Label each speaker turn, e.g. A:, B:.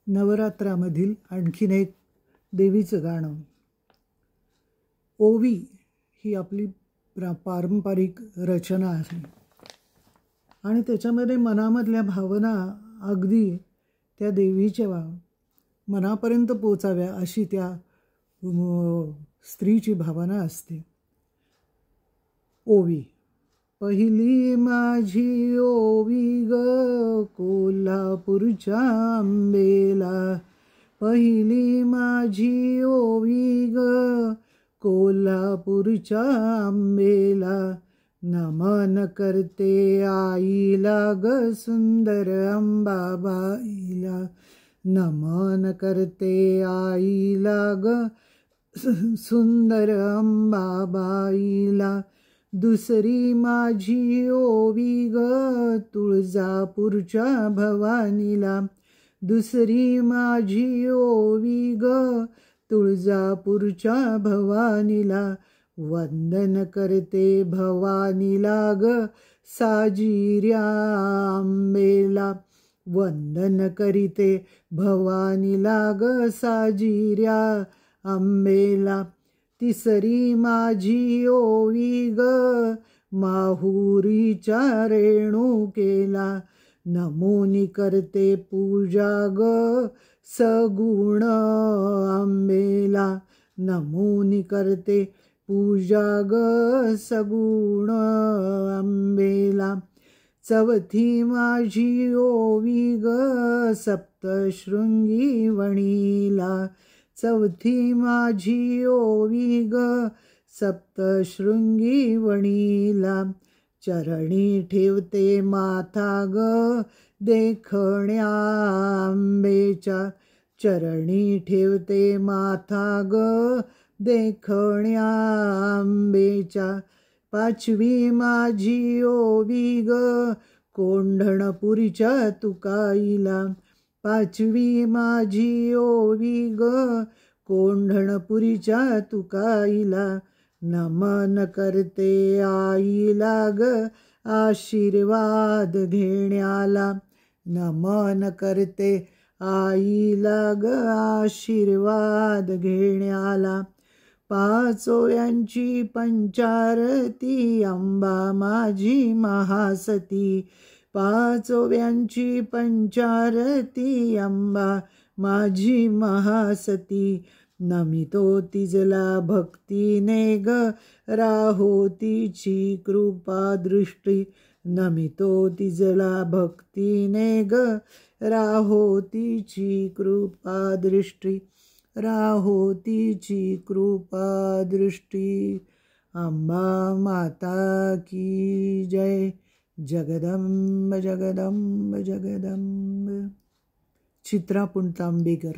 A: नवरात्रामधील आणखीन एक देवीचं गाणं. ओवी ही आपली पारंपरिक रचना आहे आणि त्याच्यामध्ये मनामधल्या भावना अगदी त्या देवीच्या मनापर्यंत पोचाव्या अशी त्या स्त्रीची भावना असते. ओवी. पहिली माझी ओवी ग कोल्हापूरच्या आंबेला, पहिली माझी ओवी ग कोल्हापूरच्या आंबेला, नमन करते आईला ग सुंदर अंबाबाईला, नमन करते आईला ग सुंदर अंबाबाईला. दुसरी माझी ओवी ग तुळजापूरच्या भवानीला, दुसरी माझी ओवी ग तुळजापूरच्या भवानीला, वंदन करते भवानीला ग साजिऱ्या आंबेला, वंदन करीते भवानीला ग साजिऱ्या आंबेला. तिसरी माझी ओवी ग माहुरीच्या रेणुकेला, नमोनी करते पूजा ग सगुण आंबेला, नमोनी करते पूजा ग सगुण आंबेला. चौथी माझी ओवी ग सप्तशृंगी वणीला, चौथी माझी ओवी ग सप्तशृंगी वणीला, चरणी ठेवते माथा ग देखण्या आंबेच्या, चरणी ठेवते माथा ग देखण्या आंबेच्या. पाचवी माझी ओवी ग कोंढणपुरीच्या तुकाईला, पाचवी माझी ओवी ग कोंढणपुरीच्या तुकाईला, नमन करते आईला ग आशीर्वाद घेण्याला, नमन करते आईला ग आशीर्वाद घेण्याला. पाच ओव्यांची पंचारती अंबा माझी महासती, पाच ओव्यांची पंचारती अंबा माझी महासती, नमितो तिजला भक्तीने ग राहो तिची कृपा दृष्टी, नमितो तिजला भक्तीने ग राहो तिची कृपा दृष्टी, राहो तिची कृपा दृष्टी. अंबा माता की जय. जगदंब जगदंब जगदंब. चित्रा पुणतांबेकर.